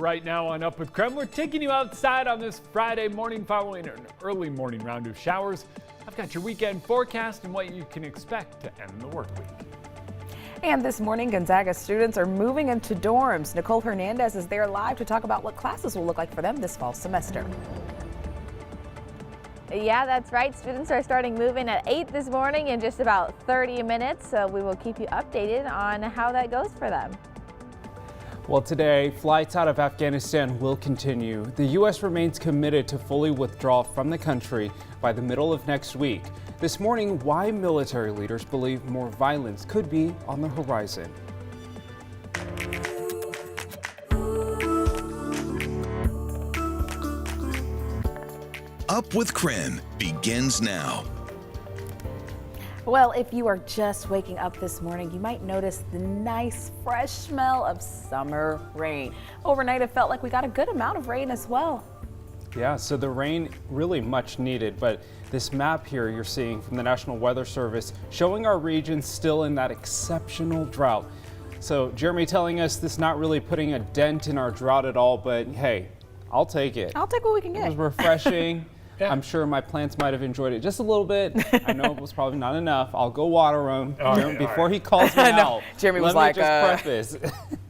Right now on Up with KREM, we're taking you outside on this Friday morning following an early morning round of showers. I've got your weekend forecast and what you can expect to end the work week. And this morning, Gonzaga students are moving into dorms. Nicole Hernandez is there live to talk about what classes will look like for them this fall semester. Yeah, that's right. Students are starting moving at 8 this morning in just about 30 minutes. So we will keep you updated on how that goes for them. Well, today, flights out of Afghanistan will continue. The U.S. remains committed to fully withdraw from the country by the middle of next week. This morning, why military leaders believe more violence could be on the horizon. Up with KREM begins now. Well, if you are just waking up this morning, you might notice the nice fresh smell of summer rain. Overnight, it felt like we got a good amount of rain as well. Yeah, so the rain really much needed, but this map here you're seeing from the National Weather Service showing our region still in that exceptional drought. So Jeremy telling us this not really putting a dent in our drought at all, but hey, I'll take it. I'll take what we can get. It was refreshing. Yeah. I'm sure my plants might have enjoyed it just a little bit. I know it was probably not enough. I'll go water them before he calls me out. Jeremy was Let like, me just preface.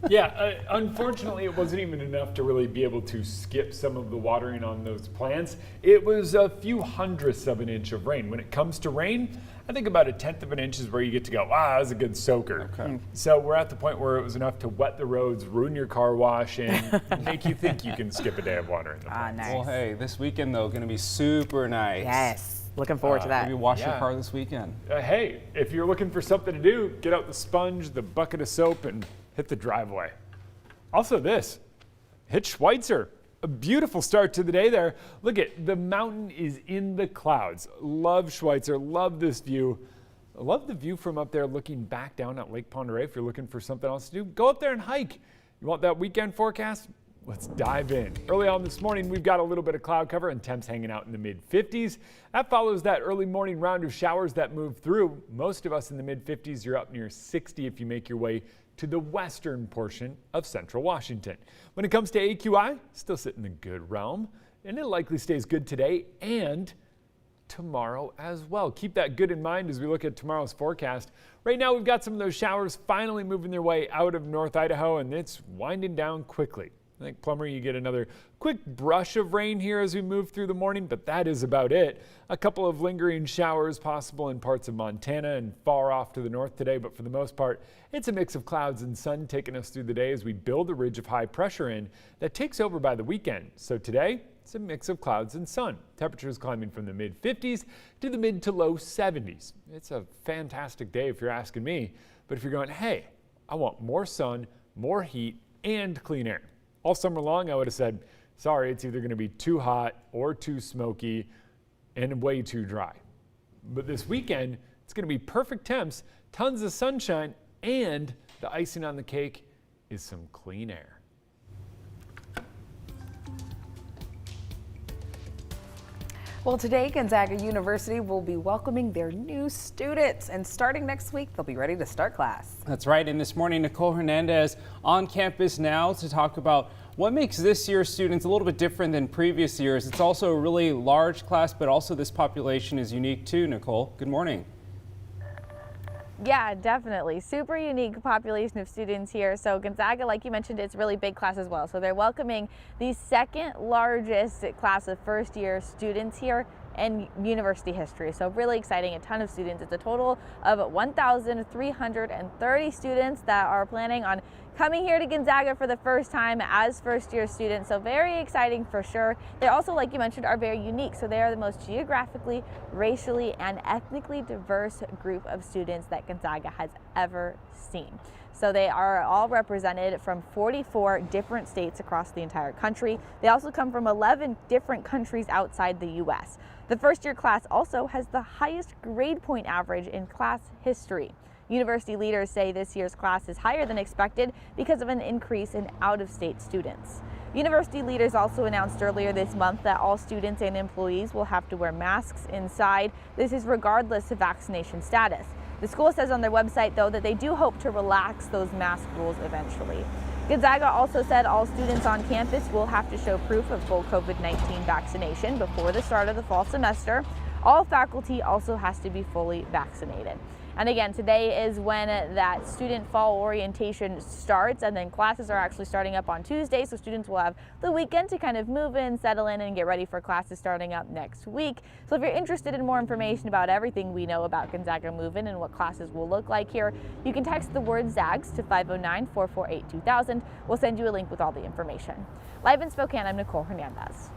Yeah, unfortunately, it wasn't even enough to really be able to skip some of the watering on those plants. It was a few hundredths of an inch of rain. When it comes to rain, I think about a tenth of an inch is where you get to go, wow, that was a good soaker. Okay. So we're at the point where it was enough to wet the roads, ruin your car wash, and make you think you can skip a day of watering the plants. Nice. Well, hey, this weekend, though, going to be super nice. Yes, looking forward to that. Maybe wash your Yeah. car this weekend. Hey, if you're looking for something to do, get out the sponge, the bucket of soap, and hit the driveway. Also this, hit Schweitzer. A beautiful start to the day there. Look at the mountain is in the clouds. Love Schweitzer, love this view. I love the view from up there looking back down at Lake Pend Oreille. If you're looking for something else to do, go up there and hike. You want that weekend forecast? Let's dive in. Early on this morning, we've got a little bit of cloud cover and temps hanging out in the mid-50s. That follows that early morning round of showers that moved through. Most of us in the mid-50s, you're up near 60 if you make your way to the western portion of central Washington. When it comes to AQI, still sitting in the good realm, and it likely stays good today and tomorrow as well. Keep that good in mind as we look at tomorrow's forecast. Right now, we've got some of those showers finally moving their way out of North Idaho, and it's winding down quickly. I think, Plummer, you get another quick brush of rain here as we move through the morning, but that is about it. A couple of lingering showers possible in parts of Montana and far off to the north today, but for the most part, it's a mix of clouds and sun taking us through the day as we build a ridge of high pressure in that takes over by the weekend. So today, it's a mix of clouds and sun. Temperatures climbing from the mid-50s to the mid to low 70s. It's a fantastic day if you're asking me, but if you're going, hey, I want more sun, more heat, and clean air. All summer long, I would have said, sorry, it's either going to be too hot or too smoky and way too dry. But this weekend, it's going to be perfect temps, tons of sunshine, and the icing on the cake is some clean air. Well, today, Gonzaga University will be welcoming their new students, and starting next week, they'll be ready to start class. That's right, and this morning, Nicole Hernandez on campus now to talk about what makes this year's students a little bit different than previous years. It's also a really large class, but also this population is unique too, Nicole. Good morning. Yeah, definitely. Super unique population of students here. So Gonzaga, like you mentioned, it's a really big class as well. So they're welcoming the second largest class of first year students here in university history. So really exciting, a ton of students. It's a total of 1,330 students that are planning on coming here to Gonzaga for the first time as first year students. So very exciting for sure. They also, like you mentioned, are very unique. So they are the most geographically, racially, and ethnically diverse group of students that Gonzaga has ever seen. So they are all represented from 44 different states across the entire country. They also come from 11 different countries outside the U.S. The first year class also has the highest grade point average in class history. University leaders say this year's class is higher than expected because of an increase in out-of-state students. University leaders also announced earlier this month that all students and employees will have to wear masks inside. This is regardless of vaccination status. The school says on their website, though, that they do hope to relax those mask rules eventually. Gonzaga also said all students on campus will have to show proof of full COVID-19 vaccination before the start of the fall semester. All faculty also has to be fully vaccinated. And again, today is when that student fall orientation starts, and then classes are actually starting up on Tuesday, so students will have the weekend to kind of move in, settle in, and get ready for classes starting up next week. So if you're interested in more information about everything we know about Gonzaga Move-In and what classes will look like here, you can text the word ZAGS to 509-448-2000. We'll send you a link with all the information. Live in Spokane, I'm Nicole Hernandez.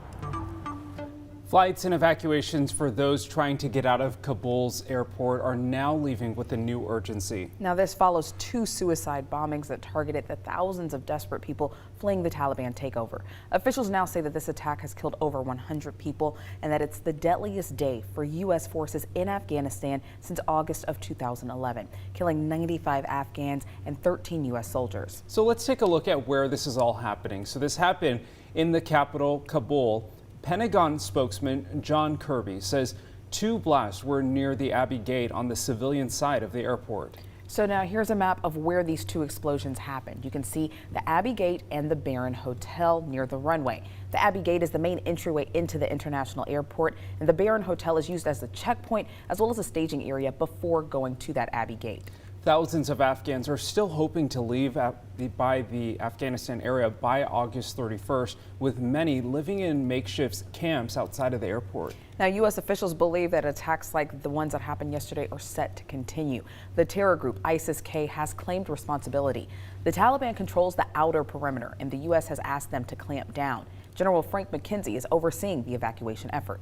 Flights and evacuations for those trying to get out of Kabul's airport are now leaving with a new urgency. Now, this follows 2 suicide bombings that targeted the thousands of desperate people fleeing the Taliban takeover. Officials now say that this attack has killed over 100 people and that it's the deadliest day for U.S. forces in Afghanistan since August of 2011, killing 95 Afghans and 13 U.S. soldiers. So let's take a look at where this is all happening. So this happened in the capital, Kabul. Pentagon spokesman John Kirby says 2 blasts were near the Abbey Gate on the civilian side of the airport. So now here's a map of where these 2 explosions happened. You can see the Abbey Gate and the Barron Hotel near the runway. The Abbey Gate is the main entryway into the international airport, and the Barron Hotel is used as a checkpoint as well as a staging area before going to that Abbey Gate. Thousands of Afghans are still hoping to leave by the Afghanistan area by August 31st, with many living in makeshift camps outside of the airport. Now, U.S. officials believe that attacks like the ones that happened yesterday are set to continue. The terror group ISIS-K has claimed responsibility. The Taliban controls the outer perimeter, and the U.S. has asked them to clamp down. General Frank McKenzie is overseeing the evacuation effort.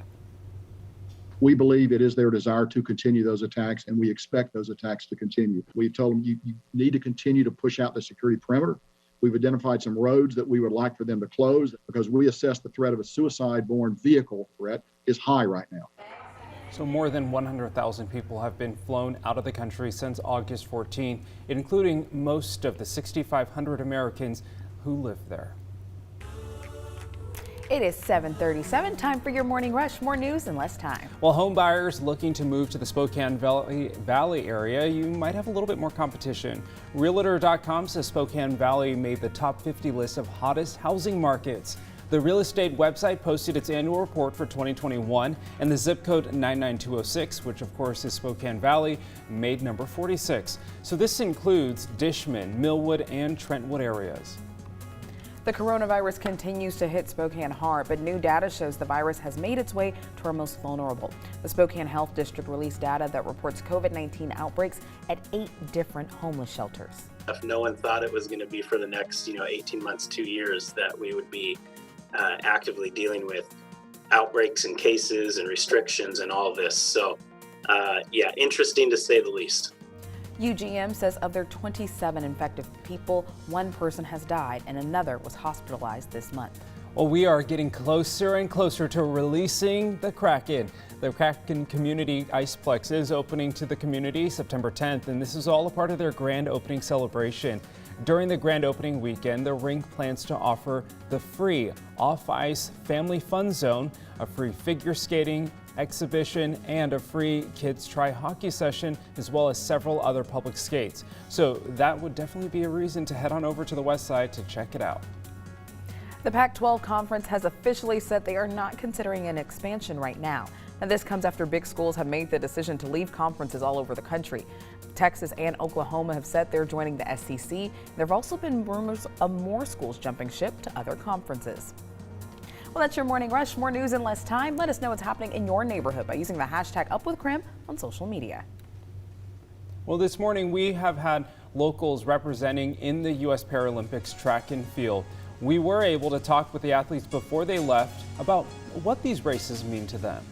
We believe it is their desire to continue those attacks, and we expect those attacks to continue. We've told them you need to continue to push out the security perimeter. We've identified some roads that we would like for them to close because we assess the threat of a suicide-borne vehicle threat is high right now. So more than 100,000 people have been flown out of the country since August 14, including most of the 6,500 Americans who live there. It is 7:37, time for your morning rush. More news in less time. While home buyers looking to move to the Spokane Valley area, you might have a little bit more competition. Realtor.com says Spokane Valley made the top 50 list of hottest housing markets. The real estate website posted its annual report for 2021, and the zip code 99206, which of course is Spokane Valley, made number 46. So this includes Dishman, Millwood, and Trentwood areas. The coronavirus continues to hit Spokane hard, but new data shows the virus has made its way to our most vulnerable. The Spokane Health District released data that reports COVID-19 outbreaks at 8 different homeless shelters. If no one thought it was going to be for the next 18 months, 2 years, that we would be actively dealing with outbreaks and cases and restrictions and all this. So yeah, interesting to say the least. UGM says of their 27 infected people, 1 person has died and another was hospitalized this month. Well, we are getting closer and closer to releasing the Kraken. The Kraken Community Iceplex is opening to the community September 10th, and this is all a part of their grand opening celebration. During the grand opening weekend, the rink plans to offer the free off-ice family fun zone, a free figure skating exhibition, and a free kids try hockey session, as well as several other public skates. So that would definitely be a reason to head on over to the west side to check it out. The Pac-12 Conference has officially said they are not considering an expansion right now. Now, this comes after big schools have made the decision to leave conferences all over the country. Texas and Oklahoma have said they're joining the SEC. There have also been rumors of more schools jumping ship to other conferences. Well, that's your morning rush. More news in less time. Let us know what's happening in your neighborhood by using the hashtag #UpWithKREM on social media. Well, this morning we have had locals representing in the U.S. Paralympics track and field. We were able to talk with the athletes before they left about what these races mean to them.